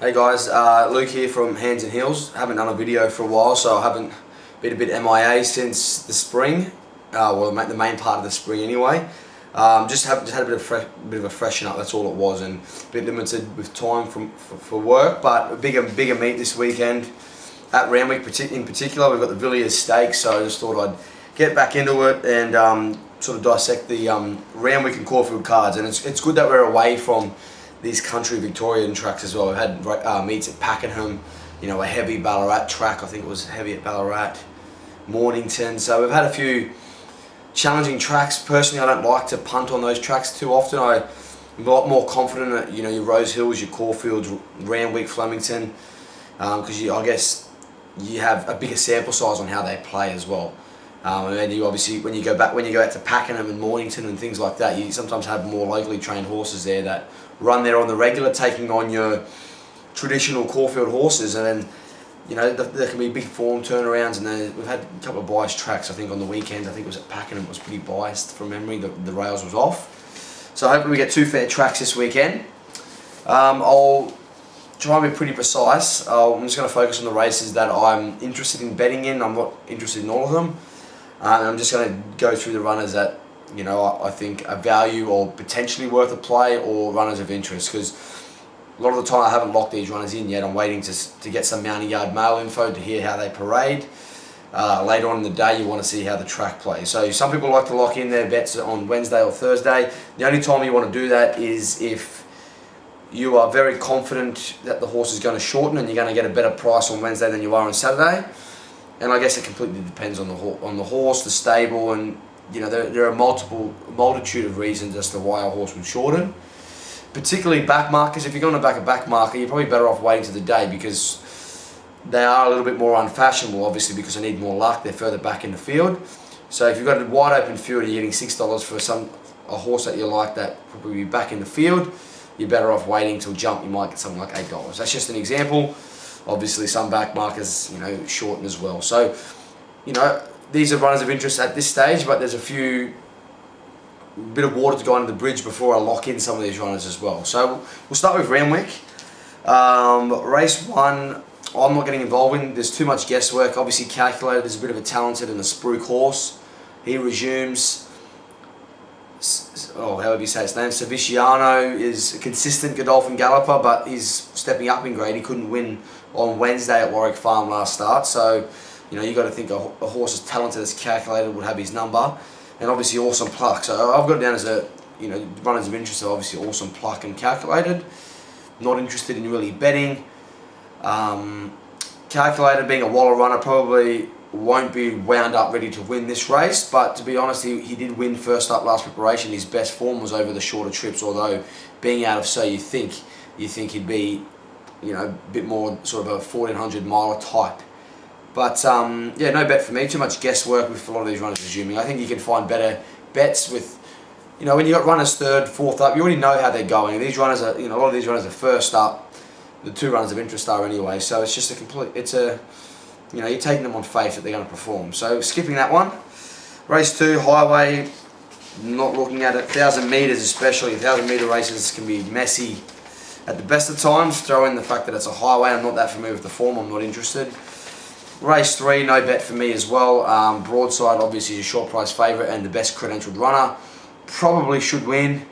Hey guys, Luke here from Hands and Heels. Haven't done a video for a while, so I haven't been a bit MIA since the spring. Well, the main part of the spring anyway. Just had a bit of a freshen up. That's all it was, and a bit limited with time for work. But a bigger meet this weekend at Randwick. In particular, we've got the Villiers Stake, so I just thought I'd get back into it and sort of dissect the Randwick and Caulfield cards. And it's good that we're away from these country Victorian tracks as well. We've had meets at Pakenham, a heavy Ballarat track. I think it was heavy at Ballarat, Mornington. So we've had a few challenging tracks. Personally, I don't like to punt on those tracks too often. I'm a lot more confident at your Rose Hills, your Caulfields, Randwick, Flemington, because I guess you have a bigger sample size on how they play as well. And then you obviously when you go out to Pakenham and Mornington and things like that, you sometimes have more locally trained horses there that run there on the regular, taking on your traditional Caulfield horses, and then there can be big form turnarounds. And then we've had a couple of biased tracks. I think on the weekend, I think it was at Pakenham, it was pretty biased from memory. The rails was off, so hopefully we get two fair tracks this weekend. I'll try and be pretty precise. I'm just going to focus on the races that I'm interested in betting in. I'm not interested in all of them. I'm just going to go through the runners that I think are value or potentially worth a play, or runners of interest, because a lot of the time I haven't locked these runners in yet. I'm waiting to get some Mountie Yard mail info to hear how they parade. Later on in the day, you want to see how the track plays. So some people like to lock in their bets on Wednesday or Thursday. The only time you want to do that is if you are very confident that the horse is going to shorten and you're going to get a better price on Wednesday than you are on Saturday. And I guess it completely depends on the horse, the stable, and there are multitude of reasons as to why a horse would shorten. Particularly back markers. If you're going to back a back marker, you're probably better off waiting to the day, because they are a little bit more unfashionable, obviously, because they need more luck. They're further back in the field. So if you've got a wide open field and you're getting $6 for a horse that you like that probably be back in the field, you're better off waiting till jump. You might get something like $8. That's just an example. Obviously, some back markers, shorten as well. So, these are runners of interest at this stage, but there's a bit of water to go under the bridge before I lock in some of these runners as well. So we'll start with Randwick. Race 1, I'm not getting involved in. There's too much guesswork. Obviously, Calculated is a bit of a talented and a spruik horse. He resumes. However you say his name, Saviciano is a consistent Godolphin galloper, but he's stepping up in grade. He couldn't win on Wednesday at Warwick Farm last start, so you got to think a horse as talented as Calculated would have his number, and obviously Awesome Pluck. So I've got it down as runners of interest are obviously Awesome Pluck and Calculated. Not interested in really betting. Calculated, being a Waller runner, probably won't be wound up ready to win this race, but to be honest, he did win first up last preparation. His best form was over the shorter trips, although being out of So You Think he'd be a bit more sort of a 1400 miler type. But yeah, no bet for me. Too much guesswork with a lot of these runners resuming. I think you can find better bets with when you got runners third, fourth up, you already know how they're going. These runners are a lot of these runners are first up. The two runners of interest are anyway, so it's just you're taking them on faith that they're going to perform. So skipping that one. Race 2, Highway, not looking at it. 1,000 metres especially. 1,000 metre races can be messy at the best of times. Throw in the fact that it's a highway. I'm not that familiar with the form. I'm not interested. Race 3, no bet for me as well. Broadside, obviously, is a short price favourite and the best credentialed runner. Probably should win.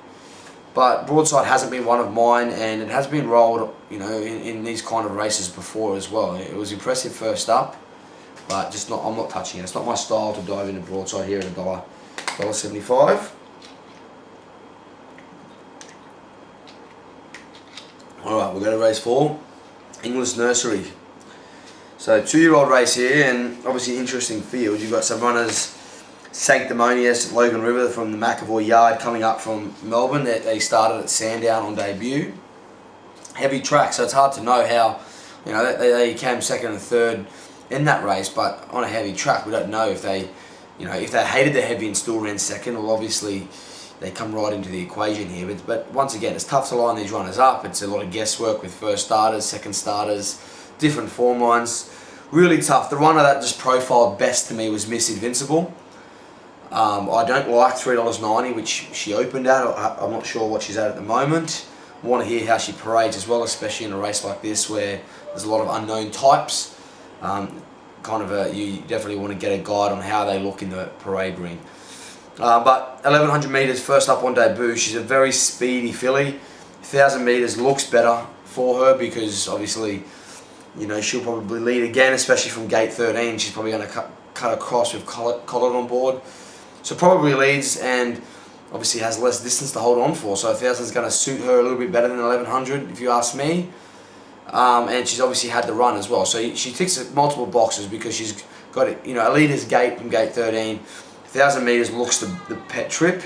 But Broadside hasn't been one of mine, and it has been rolled, in these kind of races before as well. It was impressive first up, but I'm not touching it. It's not my style to dive into Broadside here at $1.75. Alright, we'll go to race 4, English Nursery. So 2-year-old race here, and obviously interesting field. You've got some runners, Sanctimonious, Logan River from the McAvoy Yard coming up from Melbourne. They started at Sandown on debut. Heavy track, so it's hard to know how, they came second and third in that race, but on a heavy track, we don't know if they hated the heavy and still ran second. Well, obviously, they come right into the equation here. But once again, it's tough to line these runners up. It's a lot of guesswork with first starters, second starters, different form lines. Really tough. The runner that just profiled best to me was Miss Invincible. I don't like $3.90, which she opened at. I'm not sure what she's at the moment. want to hear how she parades as well, especially in a race like this where there's a lot of unknown types. You definitely want to get a guide on how they look in the parade ring. But 1100 metres, first up on debut. She's a very speedy filly. 1000 metres looks better for her because obviously, she'll probably lead again, especially from gate 13. She's probably going to cut across with Collard on board. So probably leads and obviously has less distance to hold on for. So 1000 is going to suit her a little bit better than 1100 if you ask me. And she's obviously had the run as well. So she ticks multiple boxes because she's got a leader's gate from gate 13. 1000 metres looks the pet trip.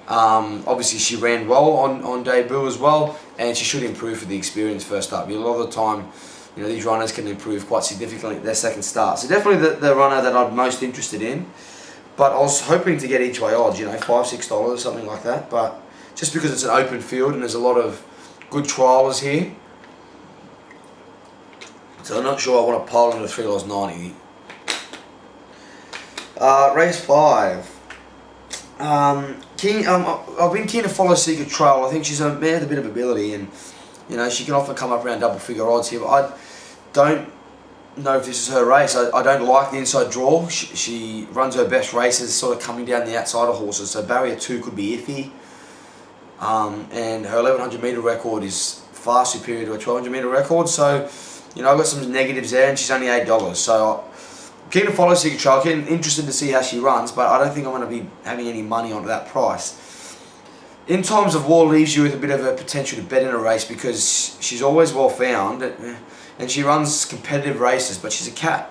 Obviously she ran well on debut as well, and she should improve for the experience first up. A lot of the time, these runners can improve quite significantly at their second start. So definitely the runner that I'm most interested in. But I was hoping to get each way odds, $5, $6, something like that. But just because it's an open field and there's a lot of good trialers here, so I'm not sure I want to pile into $3.90. Race 5. I've been keen to follow Secret Trail. I think she's a mare with a bit of ability, and she can often come up around double figure odds here. But I don't know if this is her race. I don't like the inside draw. She runs her best races sort of coming down the outside of horses. So barrier 2 could be iffy. And her 1100 metre record is far superior to a 1200 metre record. So I've got some negatives there, and she's only $8. So I'm keen to follow Secret Trail. Interested to see how she runs, but I don't think I'm going to be having any money on that price. In Times of War leaves you with a bit of a potential to bet in a race because she's always well found, and she runs competitive races, but she's a cat.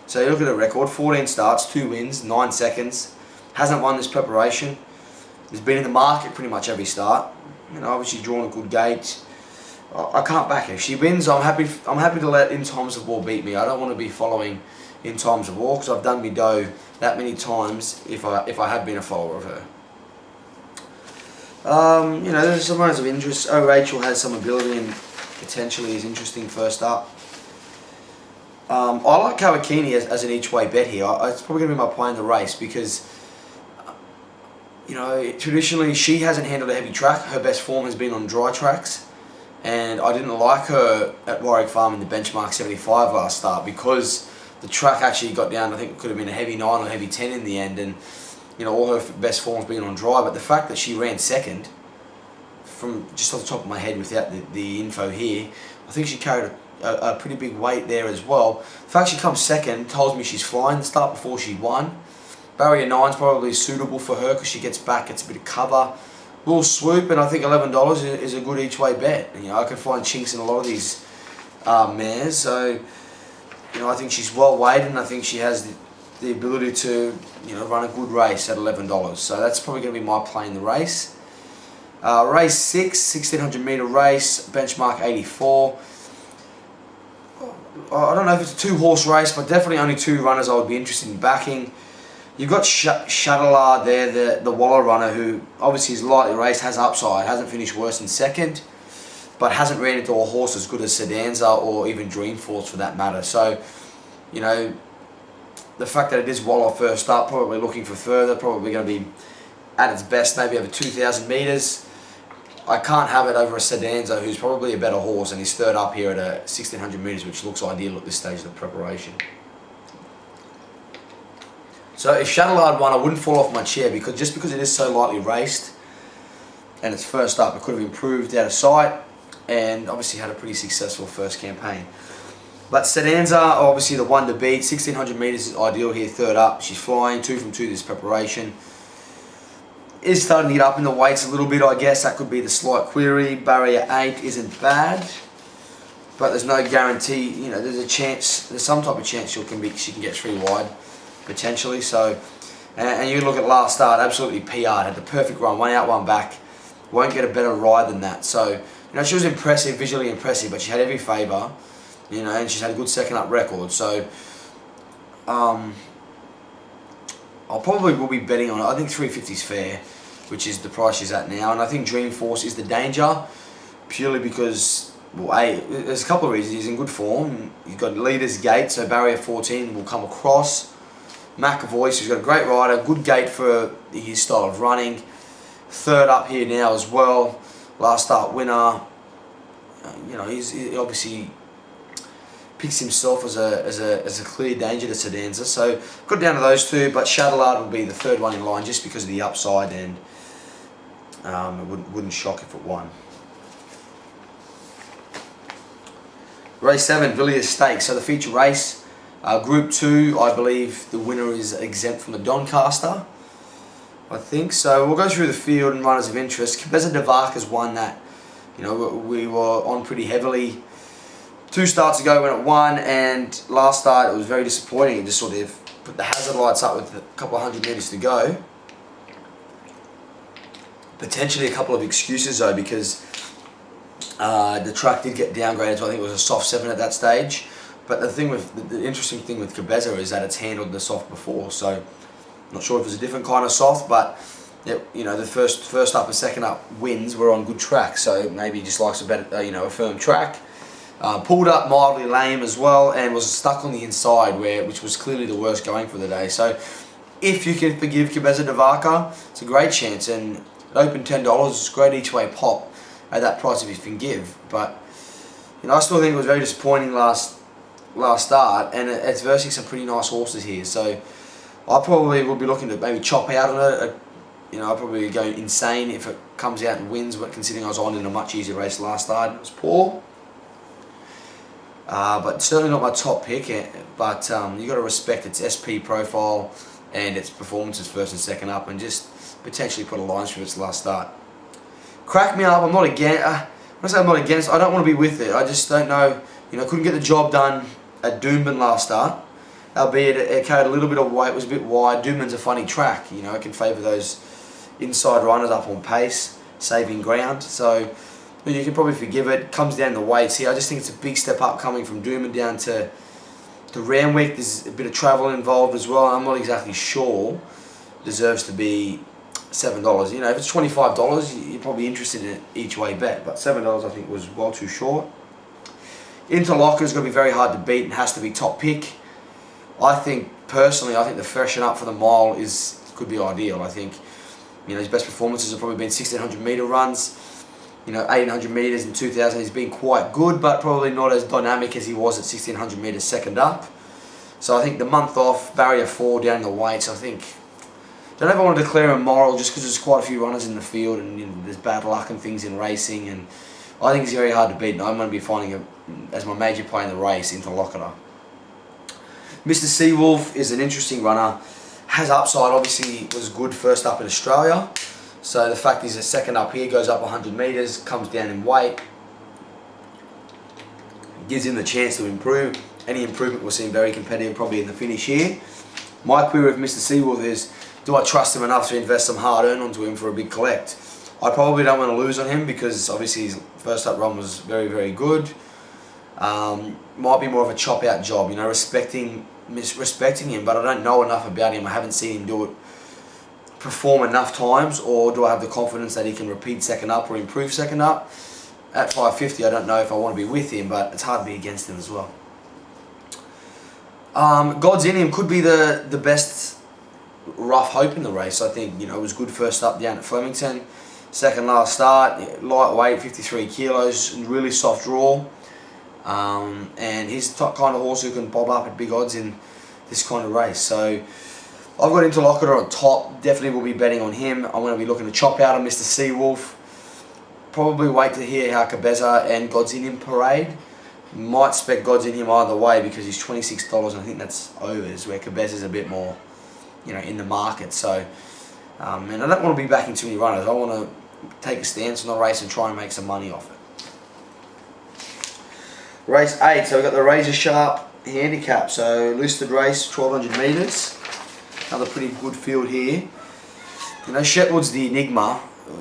So you look at her record: 14 starts, 2 wins, 9 seconds. Hasn't won this preparation. Has been in the market pretty much every start. Obviously drawn a good gate. I can't back her. If she wins, I'm happy to let In Times of War beat me. I don't want to be following In Times of War because I've done me dough that many times if I have been a follower of her. There's some runners of interest. Oh, Rachel has some ability and potentially is interesting first up. I like Kawakini as an each way bet here. It's probably going to be my play in the race because traditionally she hasn't handled a heavy track. Her best form has been on dry tracks. And I didn't like her at Warwick Farm in the benchmark 75 last start because the track actually got down. I think it could have been a heavy 9 or heavy 10 in the end, and all her best form's been on dry. But the fact that she ran second, from just off the top of my head without the info here, I think she carried a pretty big weight there as well. The fact she comes second tells me she's flying the start before she won. Barrier 9's probably suitable for her because she gets back, gets a bit of cover. Will swoop, and I think $11 is a good each way bet. I can find chinks in a lot of these mares, so I think she's well weighted, and I think she has the ability to run a good race at $11. So that's probably going to be my play in the race. Race 6, 1600 metre race, benchmark 84. I don't know if it's a 2-horse race, but definitely only 2 runners I would be interested in backing. You've got Shadalard there, the Waller runner, who obviously is lightly raced, has upside, hasn't finished worse than second, but hasn't ran into a horse as good as Sedanza or even Dreamforce for that matter. So, the fact that it is Waller first up, probably looking for further, probably going to be at its best, maybe over 2,000 metres. I can't have it over a Sedanza, who's probably a better horse, and he's third up here at 1,600 metres, which looks ideal at this stage of the preparation. So if Shadalard won, I wouldn't fall off my chair because it is so lightly raced and it's first up, it could have improved out of sight and obviously had a pretty successful first campaign. But Sedanza, obviously the one to beat. 1,600 metres is ideal here, third up. She's flying, 2 from 2 this preparation. Is starting to get up in the weights a little bit, I guess. That could be the slight query. Barrier 8 isn't bad, but there's no guarantee. There's a chance, there's some type of chance she can get 3 wide. Potentially. So, and you look at last start, absolutely PR'd, had the perfect run, 1 out, 1 back. Won't get a better ride than that. So, she was impressive, visually impressive, but she had every favour, and she's had a good second up record. So, I probably will be betting on it. I think 350 is fair, which is the price she's at now, and I think Dreamforce is the danger, purely because, well, there's a couple of reasons. He's in good form. You've got leader's gate, so barrier 14 will come across. McAvoy, who's got a great rider, good gate for his style of running. Third up here now as well. last start winner. You know, he obviously picks himself as a clear danger to Sedanza. So got down to those two, but Shadowlard would be the third one in line just because of the upside, and it wouldn't shock if it won. Race 7, Villiers Stake. So the feature race, Group 2, I believe the winner is exempt from the Doncaster, I think. So we'll go through the field and runners of interest. Cabeza de Vaca's one that, you know, we were on pretty heavily 2 starts ago when it won, and last start it was very disappointing. It just sort of put the hazard lights up with a couple of 100 metres to go. Potentially a couple of excuses though, because the track did get downgraded to, I think it was a soft 7 at that stage. But the interesting thing with Cabeza is that it's handled the soft before, so I'm not sure if it's a different kind of soft, but you know, the first up and second up wins were on good track, so maybe he just likes a better, you know, a firm track. Pulled up mildly lame as well, and was stuck on the inside, which was clearly the worst going for the day. So if you can forgive Cabeza de Vaca, it's a great chance, and it opened $10. It's great each way pop at that price if you can give. But you know, I still think it was very disappointing last start, and it's versing some pretty nice horses here. So I probably will be looking to maybe chop out on it. You know, I'll probably go insane if it comes out and wins, but considering I was on in a much easier race last start, it was poor. But certainly not my top pick. But you got to respect its SP profile and its performances first and second up, and just potentially put a line through its last start. Crack me up. I'm not against. When I say I'm not against, I don't want to be with it. I just don't know. You know, couldn't get the job done at Doomben last start. Albeit it carried a little bit of weight, was a bit wide. Doomben's a funny track. You know, it can favour those inside runners up on pace, saving ground. So you can probably forgive it. Comes down the weights here. I just think it's a big step up coming from Doomben down to Randwick. There's a bit of travel involved as well. I'm not exactly sure deserves to be $7. You know, if it's $25, you're probably interested in it each way bet. But $7 I think was well too short. Interlocker's going to be very hard to beat and has to be top pick. I think personally, I think the freshen up for the mile could be ideal. I think, you know, his best performances have probably been 1600 metre runs. You know, 1800 metres in 2000 he's been quite good, but probably not as dynamic as he was at 1600 metres second up. So I think the month off, barrier 4 down the weights, I think, don't ever want to declare him moral just because there's quite a few runners in the field, and you know, there's bad luck and things in racing, and I think he's very hard to beat, and I'm going to be finding him as my major play in the race, Interlocutor. Mr. Seawolf is an interesting runner, has upside, obviously was good first up in Australia. So the fact he's a second up here, goes up 100 metres, comes down in weight, gives him the chance to improve. Any improvement will seem very competitive probably in the finish here. My query with Mr. Seawolf is, do I trust him enough to invest some hard earn onto him for a big collect? I probably don't want to lose on him because obviously his first up run was very, very good. Might be more of a chop out job, you know, respecting him, but I don't know enough about him. I haven't seen him do it, perform enough times, or do I have the confidence that he can repeat second up or improve second up? At 550, I don't know if I want to be with him, but it's hard to be against him as well. God's in him could be the best rough hope in the race. I think, you know, it was good first up down at Flemington, second last start, lightweight, 53 kilos, really soft draw. And he's the kind of horse who can bob up at big odds in this kind of race. So I've got Interlocutor on top, definitely will be betting on him. I'm going to be looking to chop out on Mr. Seawolf. Probably wait to hear how Cabeza and God's in him parade. Might spec God's in him either way because he's $26, and I think that's overs, where Cabeza's a bit more, you know, in the market. So, and I don't want to be backing too many runners. I want to take a stance on the race and try and make some money off it. Race 8, so we've got the Razor Sharp handicap. So listed race, 1200 metres. Another pretty good field here. You know, Shetwood's the enigma.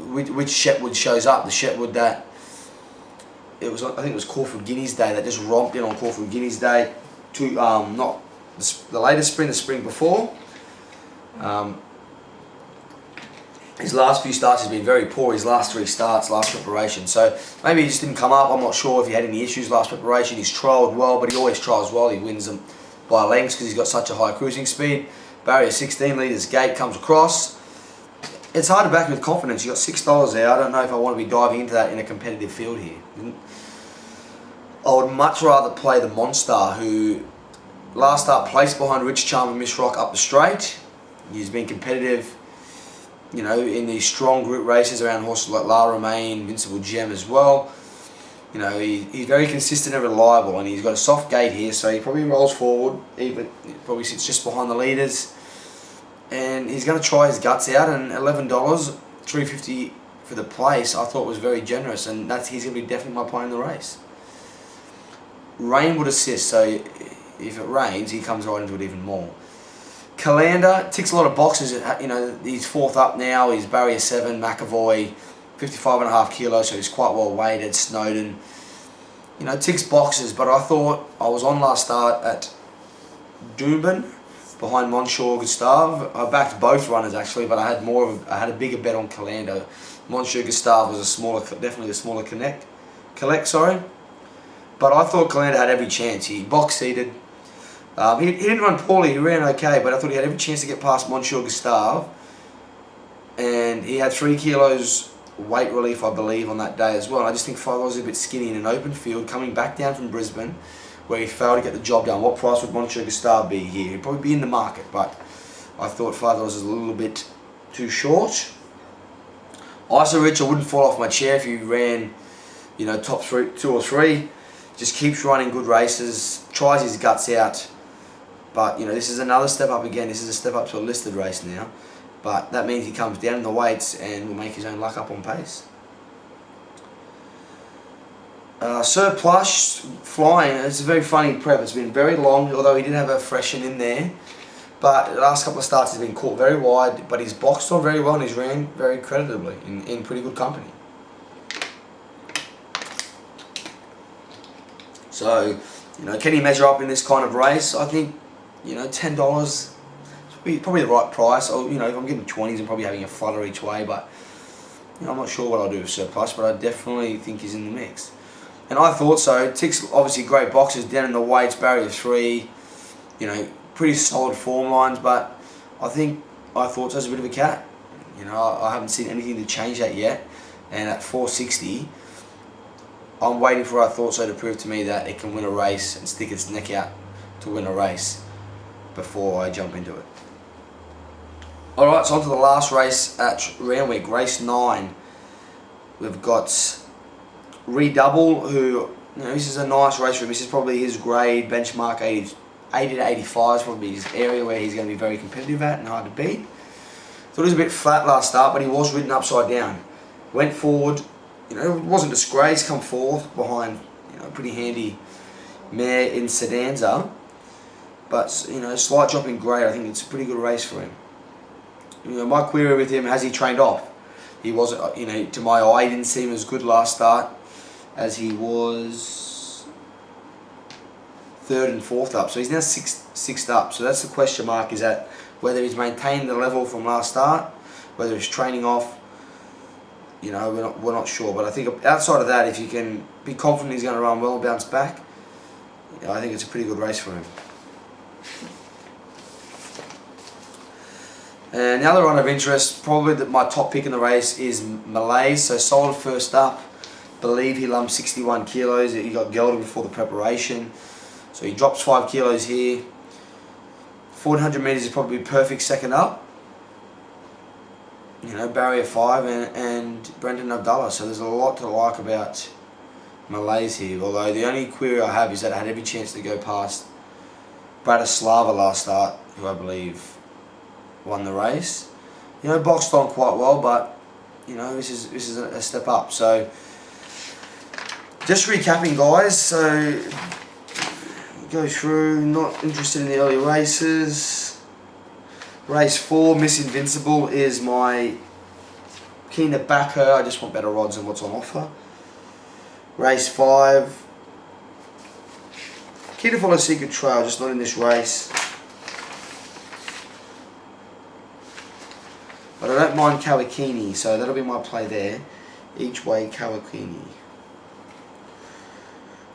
Which Shetwood shows up? The Shetwood that I think it was Caulfield Guineas Day, that just romped in on Caulfield Guineas Day to not the latest spring, the spring before. His last few starts has been very poor. His last 3 starts, last preparation. So maybe he just didn't come up. I'm not sure if he had any issues last preparation. He's trialled well, but he always trials well. He wins them by lengths because he's got such a high cruising speed. Barrier 16 litres gate comes across. It's hard to back with confidence. You got $6 there. I don't know if I want to be diving into that in a competitive field here. I would much rather play the Monster, who last start placed behind Rich Charm and Miss Rock up the straight. He's been competitive, you know, in these strong group races around horses like La Romaine, Invincible Gem as well. You know, he's very consistent and reliable, and he's got a soft gait here, so he probably rolls forward, even probably sits just behind the leaders, and he's going to try his guts out. And $11, $3.50 for the place, I thought was very generous, and he's going to be definitely my play in the race. Rain would assist, so if it rains, he comes right into it even more. Calander ticks a lot of boxes. You know, he's 4th up now. He's barrier 7, McAvoy, 55.5 kilos, so he's quite well weighted. Snowden, you know, ticks boxes. But I thought I was on last start at Doomben behind Monsieur Gustave. I backed both runners actually, but I had a bigger bet on Calander. Monsieur Gustave was definitely the smaller collect. Sorry, but I thought Calander had every chance. He box seated. He didn't run poorly, he ran okay, but I thought he had every chance to get past Monsieur Gustave. And he had 3 kilos weight relief, I believe, on that day as well. And I just think $5 was a bit skinny in an open field, coming back down from Brisbane, where he failed to get the job done. What price would Monsieur Gustave be here? He'd probably be in the market, but I thought $5 was a little bit too short. Iso Rich, I wouldn't fall off my chair if he ran, you know, top 2 or 3. Just keeps running good races, tries his guts out. But, you know, this is another step up again. This is a step up to a listed race now. But that means he comes down in the weights and will make his own luck up on pace. Surplus flying. It's a very funny prep. It's been very long, although he did have a freshen in there. But the last couple of starts he's been caught very wide. But he's boxed on very well and he's ran very creditably in pretty good company. So, you know, can he measure up in this kind of race? I think, you know, $10 is probably the right price. Or, you know, if I'm getting 20s, I'm probably having a flutter each way. But, you know, I'm not sure what I'll do with Surplus, but I definitely think he's in the mix. And I thought so. Ticks obviously great boxes down in the weights, barrier 3. You know, pretty solid form lines. But I thought so was a bit of a cat. You know, I haven't seen anything to change that yet. And at 460. I'm waiting for I thought so to prove to me that it can win a race and stick its neck out to win a race before I jump into it. Alright, so on to the last race at Randwick, race 9. We've got Redouble, who, you know, this is a nice race for him. This is probably his grade, benchmark 80 to 85 is probably his area where he's going to be very competitive at and hard to beat. Thought he was a bit flat last start, but he was ridden upside down. Went forward, you know, it wasn't disgraced, come 4th behind, you know, pretty handy mare in Sedanza. But, you know, slight drop in grade. I think it's a pretty good race for him. You know, my query with him, has he trained off? He wasn't, you know, to my eye, he didn't seem as good last start as he was 3rd and 4th up. So he's now 6th up. So that's the question mark, is that whether he's maintained the level from last start, whether he's training off. You know, we're not sure. But I think outside of that, if you can be confident he's going to run well and bounce back, you know, I think it's a pretty good race for him. And the other run of interest, probably my top pick in the race, is Malaise. So solid first up. Believe he lumped 61 kilos. He got gelded before the preparation. So he drops 5 kilos here. 1400 metres is probably perfect second up. You know, barrier 5 and Brendan Abdullah. So there's a lot to like about Malaise here. Although the only query I have is that I had every chance to go past Bratislava last start, who I believe won the race. You know, boxed on quite well, but you know, this is a step up. So just recapping, guys. So go through. Not interested in the early races. Race 4, Miss Invincible, is my keen to back her. I just want better odds than what's on offer. Race 5, keen to follow Secret Trail, just not in this race. But I don't mind Kawakini, so that'll be my play there. Each way Kawakini.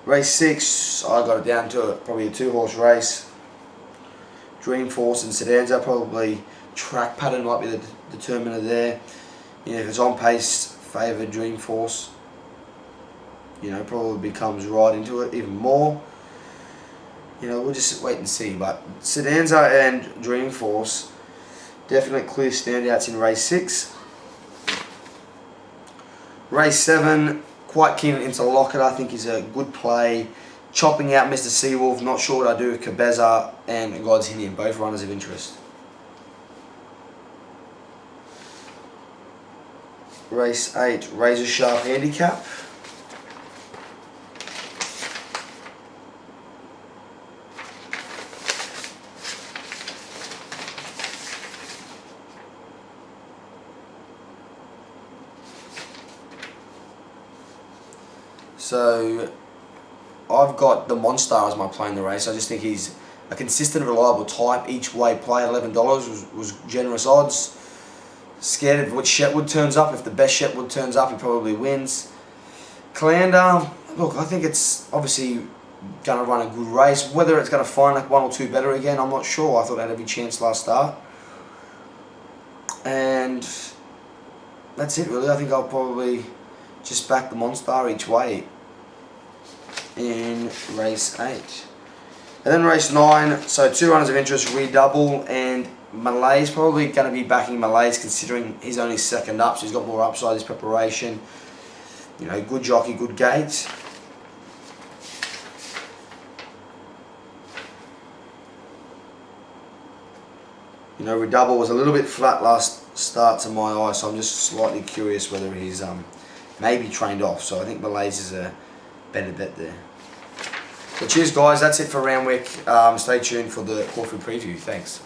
Race 6, I got it down to probably a 2-horse race. Dreamforce and Sedanza, probably track pattern might be determiner there. You know, if it's on pace, favoured Dreamforce, you know, probably becomes right into it even more. You know, we'll just wait and see. But Sedanza and Dreamforce, definite clear standouts in race 6. Race 7, quite keen into Lockett. I think is a good play. Chopping out Mr. Seawolf, not sure what I do with Cabeza and God's Indian, both runners of interest. Race 8, Razor Sharp Handicap. So I've got the Monstar as my play in the race. I just think he's a consistent, reliable type. Each way play at $11 was generous odds. Scared of which Shetwood turns up. If the best Shetwood turns up, he probably wins. Calander, look, I think it's obviously going to run a good race. Whether it's going to find like 1 or 2 better again, I'm not sure. I thought it had every chance last start. And that's it really. I think I'll probably just back the Monstar each way in race 8. And then race 9, so 2 runners of interest, Redouble and Malay's. Probably going to be backing Malay's considering he's only second up, so he's got more upside, his preparation. You know, good jockey, good gait. You know, Redouble was a little bit flat last start to my eye, so I'm just slightly curious whether he's maybe trained off. So I think Malay's is a better bet there. So cheers guys, that's it for Randwick. Stay tuned for the Caulfield preview. Thanks.